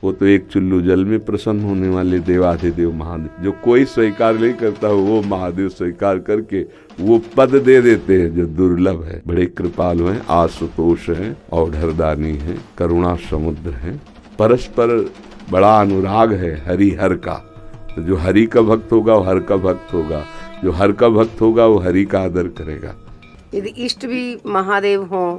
वो तो एक चुल्लू जल में प्रसन्न होने वाले देवाधिदेव महादेव, जो कोई स्वीकार नहीं करता वो महादेव स्वीकार करके वो पद दे देते हैं जो दुर्लभ है। बड़े कृपालु हैं, आशुतोष हैं, औढ़रदानी हैं, करुणा समुद्र हैं, परस्पर बड़ा अनुराग है हरिहर का। तो जो हरि का भक्त होगा वो हर का भक्त होगा, जो हर का भक्त होगा वो हरि का आदर करेगा। यदि इष्ट भी महादेव हों,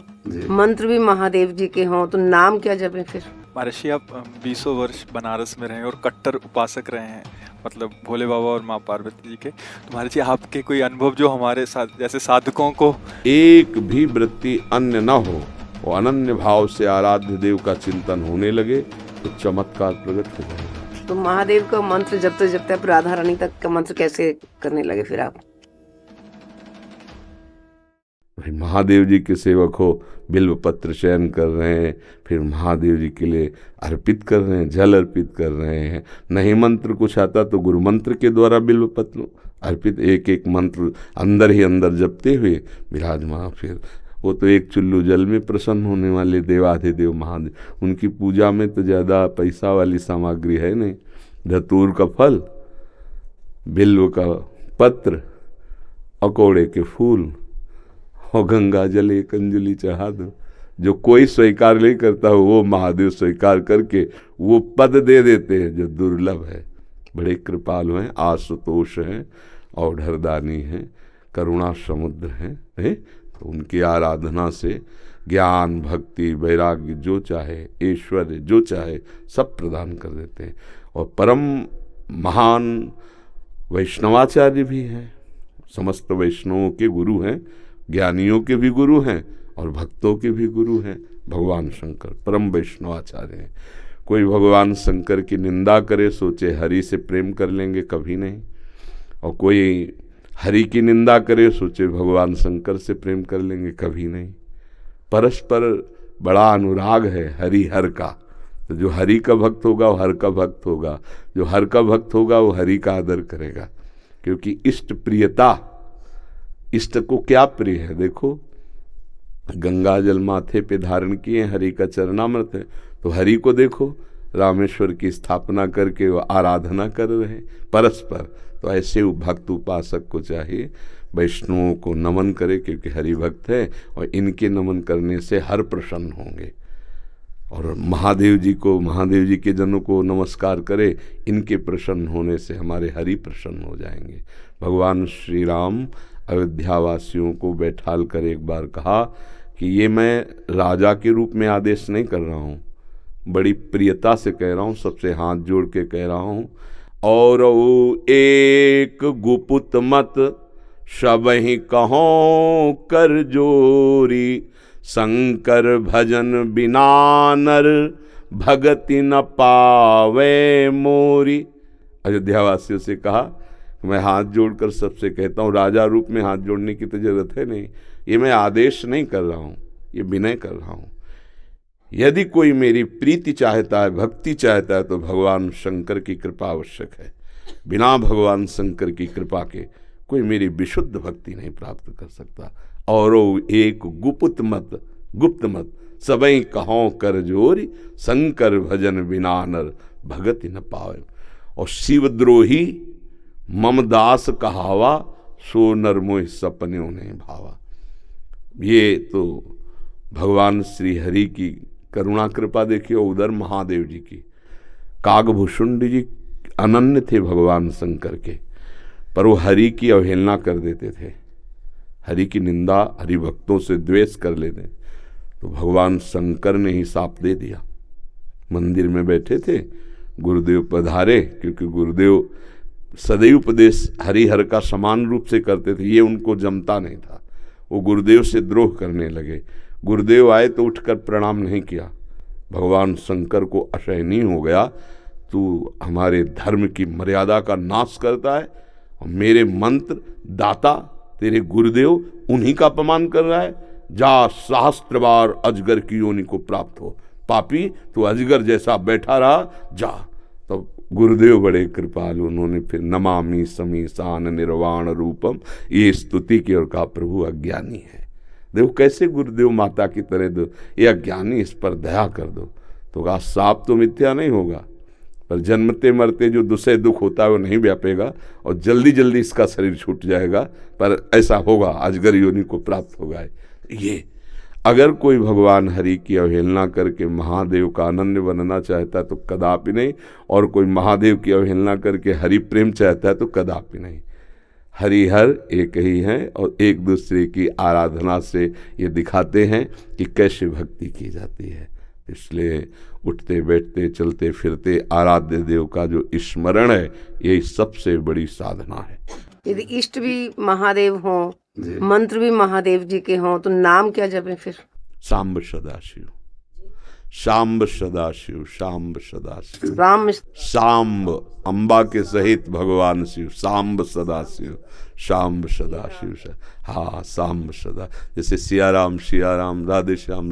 मंत्र भी महादेव जी के हों, तो नाम क्या जपें फिर? महर्षि, आप 20 वर्ष बनारस में रहे और कट्टर उपासक रहे हैं, मतलब भोले बाबा और माँ पार्वती जी के। तो महर्षि, आपके कोई अनुभव जो हमारे साथ जैसे साधकों को एक भी वृत्ति अन्य न हो, वो अनन्य भाव से आराध्य देव का चिंतन होने लगे तो चमत्कार प्रकट हो जाएगा। तो महादेव का मंत्र जपते जपते आप राधा रानी तक का मंत्र कैसे करने लगे फिर आप? भाई महादेव जी के सेवक हो, बिल्व पत्र चयन कर रहे हैं, फिर महादेव जी के लिए अर्पित कर रहे हैं, जल अर्पित कर रहे हैं। नहीं मंत्र कुछ आता तो गुरु मंत्र के द्वारा बिल्व पत्र अर्पित, एक एक मंत्र अंदर ही अंदर जपते हुए विराजमान। फिर वो तो एक चुल्लू जल में प्रसन्न होने वाले देवाधिदेव महादेव, उनकी पूजा में तो ज़्यादा पैसा वाली सामग्री है नहीं। धतूर का फल, बिल्व का पत्र, अकोड़े के फूल और गंगा जल एक अंजलि चढ़ा दो। जो कोई स्वीकार नहीं करता वो महादेव स्वीकार करके वो पद दे देते हैं जो दुर्लभ है। बड़े कृपालु हैं, आशुतोष हैं, औढ़रदानी हैं, करुणा समुद्र हैं। तो उनकी आराधना से ज्ञान, भक्ति, वैराग्य जो चाहे, ऐश्वर्य जो चाहे सब प्रदान कर देते हैं। और परम महान वैष्णवाचार्य भी हैं, समस्त वैष्णवों के गुरु हैं, ज्ञानियों के भी गुरु हैं और भक्तों के भी गुरु हैं। भगवान शंकर परम वैष्णवाचार्य हैं। कोई भगवान शंकर की निंदा करे सोचे हरि से प्रेम कर लेंगे, कभी नहीं। और कोई हरि की निंदा करे सोचे भगवान शंकर से प्रेम कर लेंगे, कभी नहीं। परस्पर बड़ा अनुराग है हरिहर का। तो जो हरि का भक्त होगा वो हर का भक्त होगा, जो हर का भक्त होगा वो हरि का आदर करेगा। क्योंकि इष्ट प्रियता, इष्ट को क्या प्रिय है? देखो, गंगा जल माथे पे धारण किए, हरि का चरणामृत है, तो हरि को देखो रामेश्वर की स्थापना करके वो आराधना कर रहे हैं परस्पर। तो ऐसे भक्त उपासक को चाहिए वैष्णवों को नमन करे, क्योंकि हरि भक्त है और इनके नमन करने से हर प्रसन्न होंगे। और महादेव जी को, महादेव जी के जनों को नमस्कार करे, इनके प्रसन्न होने से हमारे हरि प्रसन्न हो जाएंगे। भगवान श्री राम अयोध्यावासियों को बैठाल कर एक बार कहा कि ये मैं राजा के रूप में आदेश नहीं कर रहा हूँ, बड़ी प्रियता से कह रहा हूँ, सबसे हाथ जोड़ के कह रहा हूँ। और एक गुपुत मत सबहि कहो कर जोरी, शंकर भजन बिना नर भगति न पावे मोरी। अयोध्यावासियों से कहा, मैं हाथ जोड़कर सबसे कहता हूँ, राजा रूप में हाथ जोड़ने की तो जरूरत है नहीं, ये मैं आदेश नहीं कर रहा हूँ, ये विनय कर रहा हूँ। यदि कोई मेरी प्रीति चाहता है, भक्ति चाहता है, तो भगवान शंकर की कृपा आवश्यक है। बिना भगवान शंकर की कृपा के कोई मेरी विशुद्ध भक्ति नहीं प्राप्त कर सकता। और एक गुप्त मत सबई कहों कर जोरी, शंकर भजन बिना नर भगति न पावे। और शिवद्रोही मम दास कहावा, सो नर मोह सपने उन्हें भावा। ये तो भगवान श्री हरि की करुणा कृपा देखिए, उधर महादेव जी की। कागभूषुंड जी अनन्य थे भगवान शंकर के, पर वो हरि की अवहेलना कर देते थे, हरि की निंदा, हरि भक्तों से द्वेष कर लेते। तो भगवान शंकर ने ही साप दे दिया। मंदिर में बैठे थे, गुरुदेव पधारे, क्योंकि गुरुदेव सदैव उपदेश हरिहर का समान रूप से करते थे, ये उनको जमता नहीं था। वो गुरुदेव से द्रोह करने लगे। गुरुदेव आए तो उठकर प्रणाम नहीं किया। भगवान शंकर को असहनीय हो गया, तू हमारे धर्म की मर्यादा का नाश करता है और मेरे मंत्र दाता तेरे गुरुदेव उन्हीं का अपमान कर रहा है। जा, सहस्त्र बार अजगर की योनि को प्राप्त हो, पापी तू अजगर जैसा बैठा रहा, जा। तो गुरुदेव बड़े कृपालु, उन्होंने फिर नमामि समीसान निर्वाण रूपम ये स्तुति की और कहा, प्रभु अज्ञानी है। देखो कैसे गुरुदेव माता की तरह दो, ये अज्ञानी, इस पर दया कर दो। तो कहा सांप तो मिथ्या नहीं होगा, पर जन्मते मरते जो दूसरे दुख होता है वो नहीं व्यापेगा और जल्दी जल्दी इसका शरीर छूट जाएगा, पर ऐसा होगा, अजगर योनि को प्राप्त होगा। ये अगर कोई भगवान हरि की अवहेलना करके महादेव का अनन्य बनना चाहता है तो कदापि नहीं, और कोई महादेव की अवहेलना करके हरि प्रेम चाहता है तो कदापि नहीं। हरिहर एक ही हैं और एक दूसरे की आराधना से ये दिखाते हैं कि कैसे भक्ति की जाती है। इसलिए उठते बैठते चलते फिरते आराध्य देव का जो स्मरण है, यही सबसे बड़ी साधना है। यदि इष्ट भी महादेव हों, मंत्र भी महादेव जी के हों, तो नाम क्या जपें फिर? सांब सदाशिव, सांब सदाशिव, सांब सदाशिव, राम सांब अम्बा के सहित भगवान शिव, सांब सदाशिव, सांब सदाशिव। हाँ, सांब सदा, जैसे सिया राम, राधे श्याम,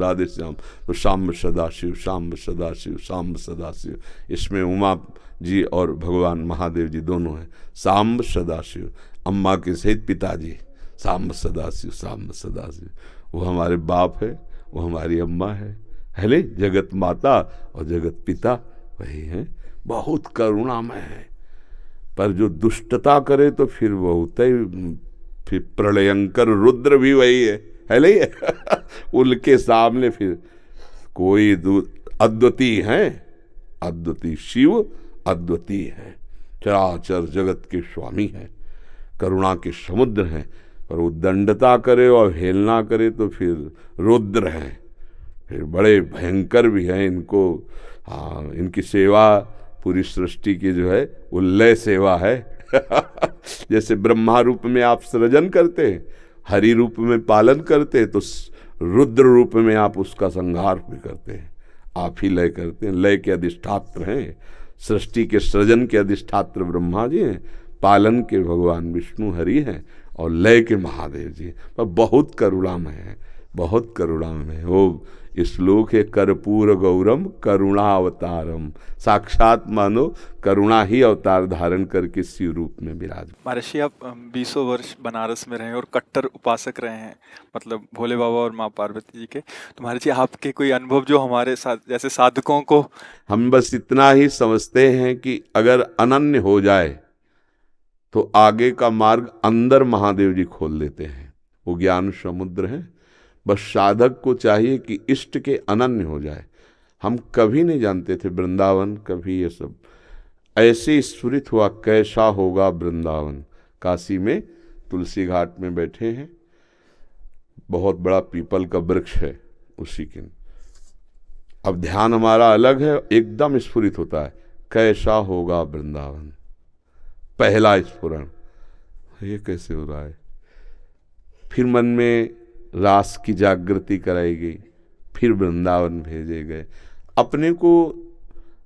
तो सांब सदाशिव, सांब सदाशिव, सांब सदाशिव। इसमें उमा जी और भगवान महादेव जी दोनों हैं। सांब सदाशिव, अम्मा के सहित पिताजी, सांब सदाशिव, सांब सदाशिव। वो हमारे बाप है, वो हमारी अम्मा है ले, जगत माता और जगत पिता वही हैं। बहुत करुणामय है, पर जो दुष्टता करे तो फिर बहुत ही, फिर प्रलयंकर रुद्र भी वही है ले उनके सामने फिर कोई अद्वितीय है, अद्वितीय शिव अद्वितीय है, चराचर जगत के स्वामी हैं, करुणा के समुद्र हैं। पर वो दंडता करे और हेलना करे तो फिर रुद्र हैं, फिर बड़े भयंकर भी हैं। इनको हाँ, इनकी सेवा पूरी सृष्टि की जो है वो लय सेवा है जैसे ब्रह्मा रूप में आप सृजन करते हैं, हरि रूप में पालन करते हैं, तो रुद्र रूप में आप उसका संहार भी करते हैं। आप ही लय करते हैं, लय के अधिष्ठात्र हैं, सृष्टि के सृजन के अधिष्ठात्र ब्रह्मा जी हैं, पालन के भगवान विष्णु हरि हैं और लय के महादेव जी। पर बहुत करुणामय है, बहुत करुणामय है। वो श्लोक है, कर्पूर गौरम करुणावतारम, साक्षात मानो करुणा ही अवतार धारण करके शिव रूप में विराज। महर्षि, आप 20 वर्ष बनारस में रहे और कट्टर उपासक रहे हैं, मतलब भोले बाबा और माँ पार्वती जी के। तो महर्षि, आपके कोई अनुभव जो हमारे साथ जैसे साधकों को, हम बस इतना ही समझते हैं कि अगर अनन्य हो जाए तो आगे का मार्ग अंदर महादेव जी खोल देते हैं। वो ज्ञान समुद्र है, बस साधक को चाहिए कि इष्ट के अनन्य हो जाए। हम कभी नहीं जानते थे वृंदावन, कभी ये सब ऐसे स्फुरित हुआ कैसा होगा वृंदावन। काशी में तुलसी घाट में बैठे हैं, बहुत बड़ा पीपल का वृक्ष है उसी के, अब ध्यान हमारा अलग है, एकदम स्फुरित होता है कैसा होगा वृंदावन। पहला स्फुरण, ये कैसे हो रहा है। फिर मन में रास की जागृति कराई गई, फिर वृंदावन भेजे गए। अपने को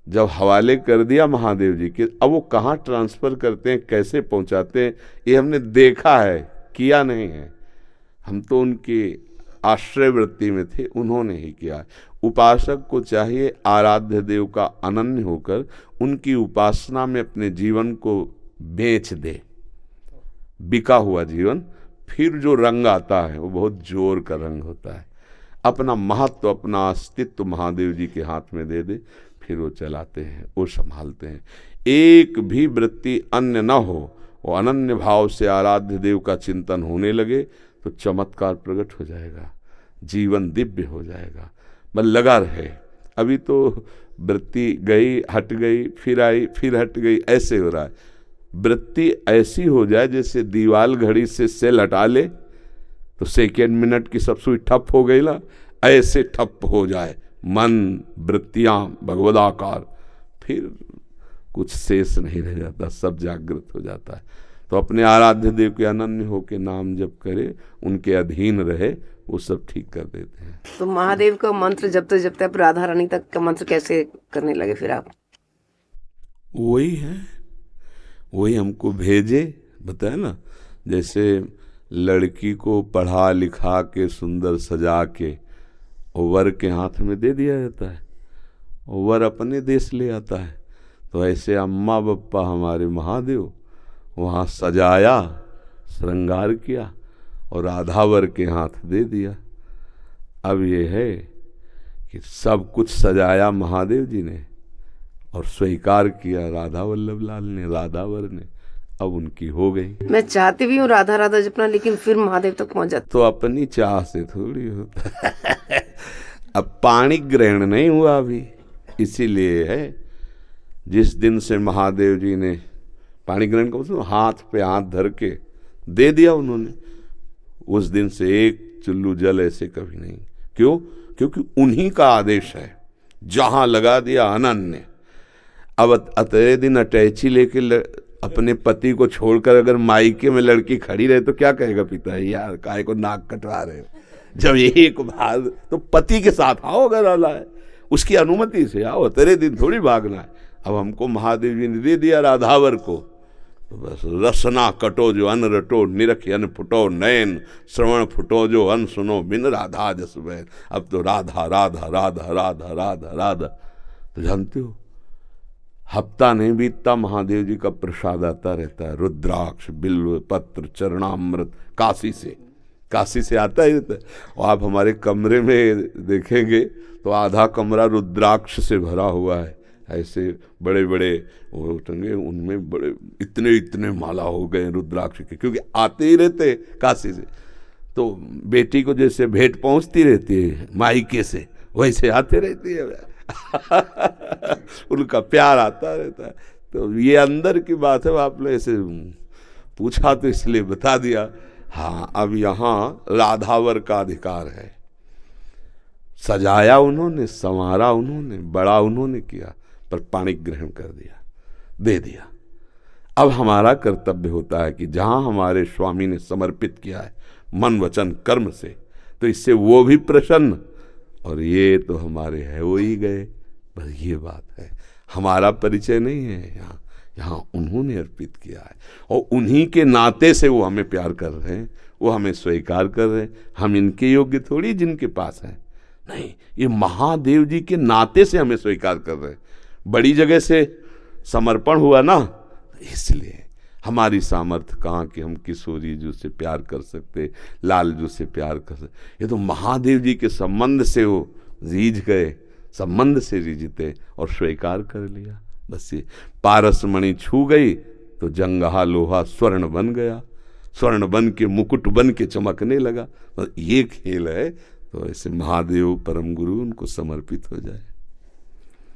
जब हवाले कर दिया महादेव जी के, अब वो कहाँ ट्रांसफ़र करते हैं, कैसे पहुँचाते हैं, ये हमने देखा है, किया नहीं है। हम तो उनके आश्रय वृत्ति में थे, उन्होंने ही किया। उपासक को चाहिए आराध्य देव का अनन्य होकर उनकी उपासना में अपने जीवन को बेच दे। बिका हुआ जीवन, फिर जो रंग आता है वो बहुत जोर का रंग होता है। अपना महत्व, अपना अस्तित्व महादेव जी के हाथ में दे दे, फिर वो चलाते हैं, वो संभालते हैं। एक भी वृत्ति अन्य न हो, वो अनन्य भाव से आराध्य देव का चिंतन होने लगे तो चमत्कार प्रकट हो जाएगा, जीवन दिव्य हो जाएगा। बस लगा रहे। अभी तो वृत्ति गई, हट गई, फिर आई, फिर हट गई, ऐसे हो रहा है। वृत्ति ऐसी हो जाए जैसे दीवाल घड़ी से सेल हटा ले तो सेकेंड मिनट की सब सुई ठप हो गई ना, ऐसे ठप हो जाए मन, वृत्तियां भगवदाकार, फिर कुछ शेष नहीं रह जाता, सब जागृत हो जाता है। तो अपने आराध्य देव के अनन्य होके नाम जप करे, उनके अधीन रहे, वो सब ठीक कर देते हैं। तो महादेव का मंत्र जपते जपते आप राधा रानी तक का मंत्र कैसे करने लगे फिर आप? वही है, वही हमको भेजे, बताया ना, जैसे लड़की को पढ़ा लिखा के सुंदर सजा के वर के हाथ में दे दिया जाता है, वर अपने देश ले आता है। तो ऐसे अम्मा बप्पा हमारे महादेव वहाँ सजाया, श्रृंगार किया और राधा वर के हाथ दे दिया। अब ये है कि सब कुछ सजाया महादेव जी ने और स्वीकार किया राधा वल्लभ लाल ने, राधावर ने, अब उनकी हो गई। मैं चाहती भी हूँ राधा राधा जपना, लेकिन फिर महादेव तक पहुंच जाती। तो अपनी चाह से थोड़ी होता है। अब पाणी ग्रहण नहीं हुआ अभी, इसीलिए है जिस दिन से महादेव जी ने पाणी ग्रहण को मतलब हाथ पे हाथ धर के दे दिया उन्होंने, उस दिन से एक चुल्लू जल ऐसे कभी नहीं। क्यों? क्योंकि उन्हीं का आदेश है, जहां लगा दिया अनन्य। अब अतरे दिन अटैची लेके अपने पति को छोड़कर अगर मायके में लड़की खड़ी रहे तो क्या कहेगा पिता, यार काहे को नाक कटवा रहे हो। जब एक बार तो पति के साथ आओ, अगर आला है उसकी अनुमति से आओ, तेरे दिन थोड़ी भागना है। अब हमको महादेव जी ने दे दिया राधावर को, तो बस रसना कटो जो अन रटो, निरख अन फुटो नयन, श्रवण फुटो जो अन सुनो, बिन राधा जस बैन। अब तो राधा राधा राधा राधा राधा राधा। तो जानते हो हफ्ता नहीं बीतता महादेव जी का प्रसाद आता रहता है, रुद्राक्ष, बिल्व पत्र, चरणामृत, काशी से आता ही रहता है। और आप हमारे कमरे में देखेंगे तो आधा कमरा रुद्राक्ष से भरा हुआ है, ऐसे बड़े बड़े वो टंगे, उनमें बड़े इतने इतने माला हो गए रुद्राक्ष के, क्योंकि आते ही रहते काशी से। तो बेटी को जैसे भेंट पहुंचती रहती है मायके से, वैसे आते रहती है। उनका प्यार आता रहता है। तो ये अंदर की बात है, आपने ऐसे पूछा तो इसलिए बता दिया। हाँ, अब यहाँ राधावर का अधिकार है। सजाया उन्होंने, संवारा उन्होंने, बड़ा उन्होंने किया, पर पाणी ग्रहण कर दिया, दे दिया। अब हमारा कर्तव्य होता है कि जहाँ हमारे स्वामी ने समर्पित किया है मन वचन कर्म से, तो इससे वो भी प्रसन्न, और ये तो हमारे है वो ही गए। बस ये बात है, हमारा परिचय नहीं है यहाँ, यहाँ उन्होंने अर्पित किया है और उन्हीं के नाते से वो हमें प्यार कर रहे हैं, वो हमें स्वीकार कर रहे हैं। हम इनके योग्य थोड़ी जिनके पास है, नहीं, ये महादेव जी के नाते से हमें स्वीकार कर रहे हैं। बड़ी जगह से समर्पण हुआ ना, इसलिए हमारी सामर्थ्य कहाँ कि हम किशोरी जी से प्यार कर सकते, लाल जी से प्यार कर सकते। ये तो महादेव जी के संबंध से वो रीझ गए, संबंध से रीझते और स्वीकार कर लिया। बस ये पारस मणि छू गई तो जंगहा लोहा स्वर्ण बन गया, स्वर्ण बन के मुकुट बन के चमकने लगा। बस ये खेल है। तो ऐसे महादेव परम गुरु उनको समर्पित हो जाए।